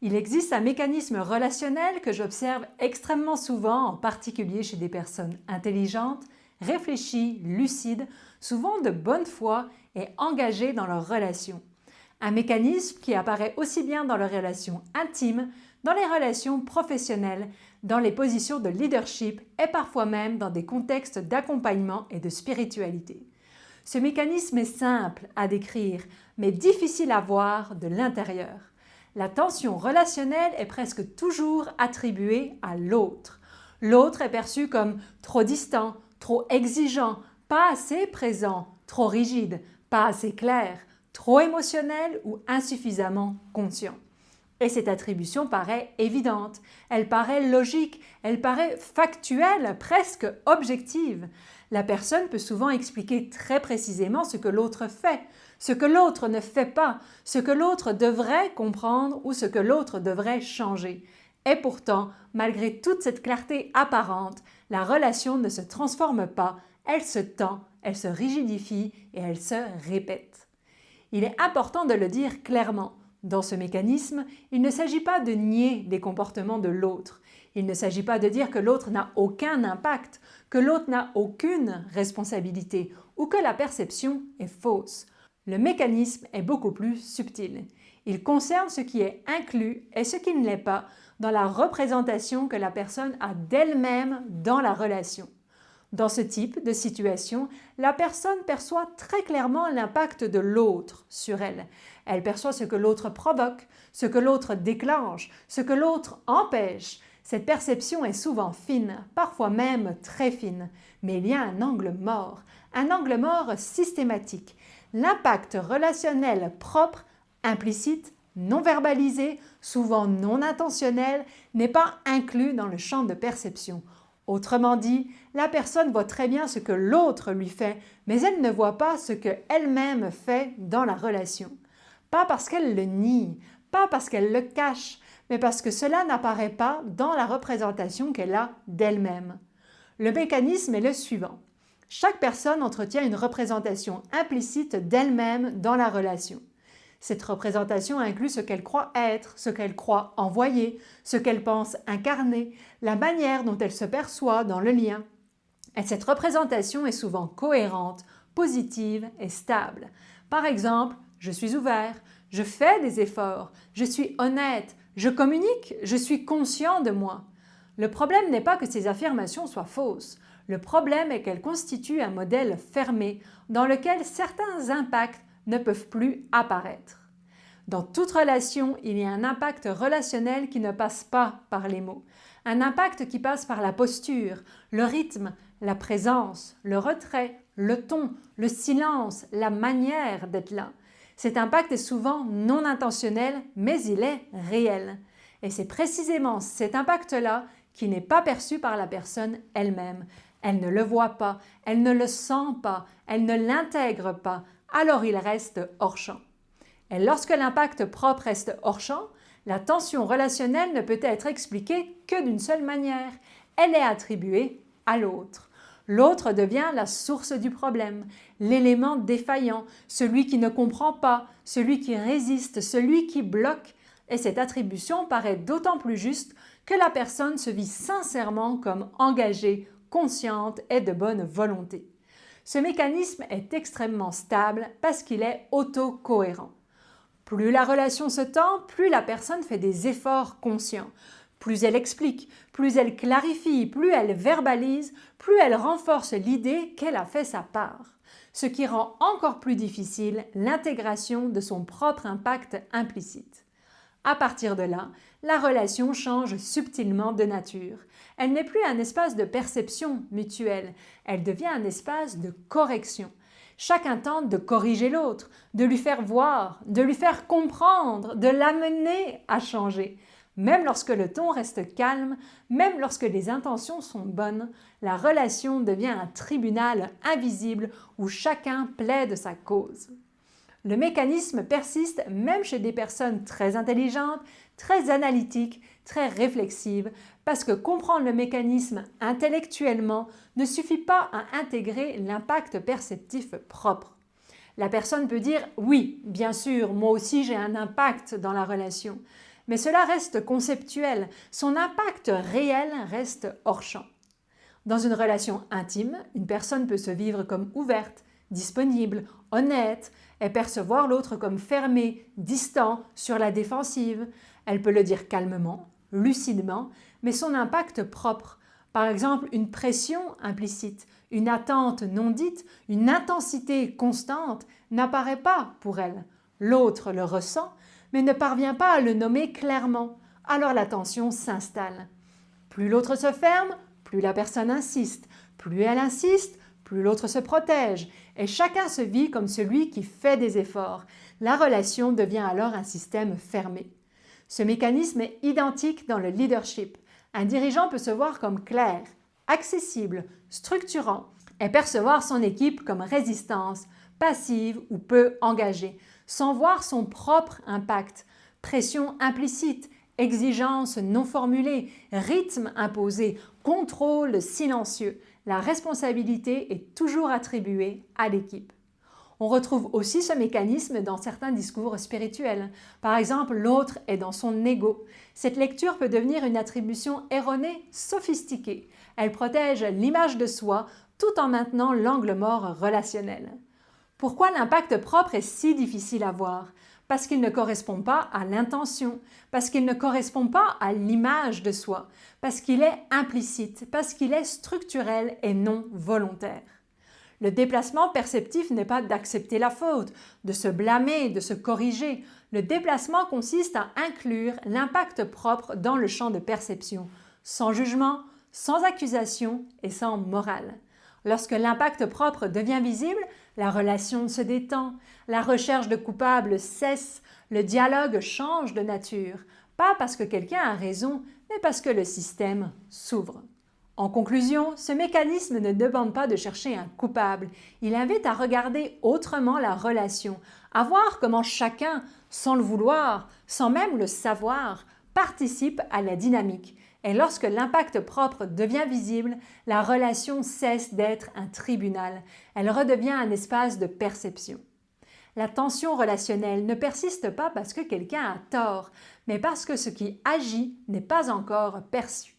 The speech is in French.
Il existe un mécanisme relationnel que j'observe extrêmement souvent, en particulier chez des personnes intelligentes, réfléchies, lucides, souvent de bonne foi et engagées dans leurs relations. Un mécanisme qui apparaît aussi bien dans leurs relations intimes, dans les relations professionnelles, dans les positions de leadership et parfois même dans des contextes d'accompagnement et de spiritualité. Ce mécanisme est simple à décrire, mais difficile à voir de l'intérieur. La tension relationnelle est presque toujours attribuée à l'autre. L'autre est perçu comme trop distant, trop exigeant, pas assez présent, trop rigide, pas assez clair, trop émotionnel ou insuffisamment conscient. Et cette attribution paraît évidente, elle paraît logique, elle paraît factuelle, presque objective. La personne peut souvent expliquer très précisément ce que l'autre fait, ce que l'autre ne fait pas, ce que l'autre devrait comprendre ou ce que l'autre devrait changer. Et pourtant, malgré toute cette clarté apparente, la relation ne se transforme pas, elle se tend, elle se rigidifie et elle se répète. Il est important de le dire clairement. Dans ce mécanisme, il ne s'agit pas de nier les comportements de l'autre. Il ne s'agit pas de dire que l'autre n'a aucun impact, que l'autre n'a aucune responsabilité ou que la perception est fausse. Le mécanisme est beaucoup plus subtil. Il concerne ce qui est inclus et ce qui ne l'est pas dans la représentation que la personne a d'elle-même dans la relation. Dans ce type de situation, la personne perçoit très clairement l'impact de l'autre sur elle. Elle perçoit ce que l'autre provoque, ce que l'autre déclenche, ce que l'autre empêche. Cette perception est souvent fine, parfois même très fine, mais il y a un angle mort systématique. L'impact relationnel propre, implicite, non verbalisé, souvent non intentionnel, n'est pas inclus dans le champ de perception. Autrement dit, la personne voit très bien ce que l'autre lui fait, mais elle ne voit pas ce qu'elle-même fait dans la relation. Pas parce qu'elle le nie, pas parce qu'elle le cache, mais parce que cela n'apparaît pas dans la représentation qu'elle a d'elle-même. Le mécanisme est le suivant. Chaque personne entretient une représentation implicite d'elle-même dans la relation. Cette représentation inclut ce qu'elle croit être, ce qu'elle croit envoyer, ce qu'elle pense incarner, la manière dont elle se perçoit dans le lien. Et cette représentation est souvent cohérente, positive et stable. Par exemple, je suis ouvert, je fais des efforts, je suis honnête, je communique, je suis conscient de moi. Le problème n'est pas que ces affirmations soient fausses. Le problème est qu'elles constituent un modèle fermé dans lequel certains impacts ne peuvent plus apparaître. Dans toute relation, il y a un impact relationnel qui ne passe pas par les mots. Un impact qui passe par la posture, le rythme, la présence, le retrait, le ton, le silence, la manière d'être là. Cet impact est souvent non intentionnel, mais il est réel. Et c'est précisément cet impact-là qui n'est pas perçu par la personne elle-même. Elle ne le voit pas, elle ne le sent pas, elle ne l'intègre pas, alors il reste hors champ. Et lorsque l'impact propre reste hors champ, la tension relationnelle ne peut être expliquée que d'une seule manière. Elle est attribuée à l'autre. L'autre devient la source du problème, l'élément défaillant, celui qui ne comprend pas, celui qui résiste, celui qui bloque. Et cette attribution paraît d'autant plus juste que la personne se vit sincèrement comme engagée, consciente et de bonne volonté. Ce mécanisme est extrêmement stable parce qu'il est autocohérent. Plus la relation se tend, plus la personne fait des efforts conscients. Plus elle explique, plus elle clarifie, plus elle verbalise, plus elle renforce l'idée qu'elle a fait sa part. Ce qui rend encore plus difficile l'intégration de son propre impact implicite. À partir de là, la relation change subtilement de nature. Elle n'est plus un espace de perception mutuelle, elle devient un espace de correction. Chacun tente de corriger l'autre, de lui faire voir, de lui faire comprendre, de l'amener à changer. Même lorsque le ton reste calme, même lorsque les intentions sont bonnes, la relation devient un tribunal invisible où chacun plaide sa cause. Le mécanisme persiste même chez des personnes très intelligentes, très analytiques, très réflexives, parce que comprendre le mécanisme intellectuellement ne suffit pas à intégrer l'impact perceptif propre. La personne peut dire « oui, bien sûr, moi aussi j'ai un impact dans la relation », mais cela reste conceptuel, son impact réel reste hors champ. Dans une relation intime, une personne peut se vivre comme ouverte, disponible, honnête, et percevoir l'autre comme fermé, distant, sur la défensive. Elle peut le dire calmement, lucidement, mais son impact propre, par exemple une pression implicite, une attente non dite, une intensité constante, n'apparaît pas pour elle. L'autre le ressent, mais ne parvient pas à le nommer clairement. Alors la tension s'installe. Plus l'autre se ferme, plus la personne insiste. Plus elle insiste, plus l'autre se protège. Et chacun se vit comme celui qui fait des efforts. La relation devient alors un système fermé. Ce mécanisme est identique dans le leadership. Un dirigeant peut se voir comme clair, accessible, structurant et percevoir son équipe comme résistance, passive ou peu engagée, sans voir son propre impact. Pression implicite, exigence non formulée, rythme imposé, contrôle silencieux. La responsabilité est toujours attribuée à l'équipe. On retrouve aussi ce mécanisme dans certains discours spirituels. Par exemple, l'autre est dans son ego. Cette lecture peut devenir une attribution erronée, sophistiquée. Elle protège l'image de soi tout en maintenant l'angle mort relationnel. Pourquoi l'impact propre est si difficile à voir? Parce qu'il ne correspond pas à l'intention, parce qu'il ne correspond pas à l'image de soi, parce qu'il est implicite, parce qu'il est structurel et non volontaire. Le déplacement perceptif n'est pas d'accepter la faute, de se blâmer, de se corriger. Le déplacement consiste à inclure l'impact propre dans le champ de perception, sans jugement, sans accusation et sans morale. Lorsque l'impact propre devient visible, la relation se détend, la recherche de coupables cesse, le dialogue change de nature, pas parce que quelqu'un a raison, mais parce que le système s'ouvre. En conclusion, ce mécanisme ne demande pas de chercher un coupable. Il invite à regarder autrement la relation, à voir comment chacun, sans le vouloir, sans même le savoir, participe à la dynamique. Et lorsque l'impact propre devient visible, la relation cesse d'être un tribunal. Elle redevient un espace de perception. La tension relationnelle ne persiste pas parce que quelqu'un a tort, mais parce que ce qui agit n'est pas encore perçu.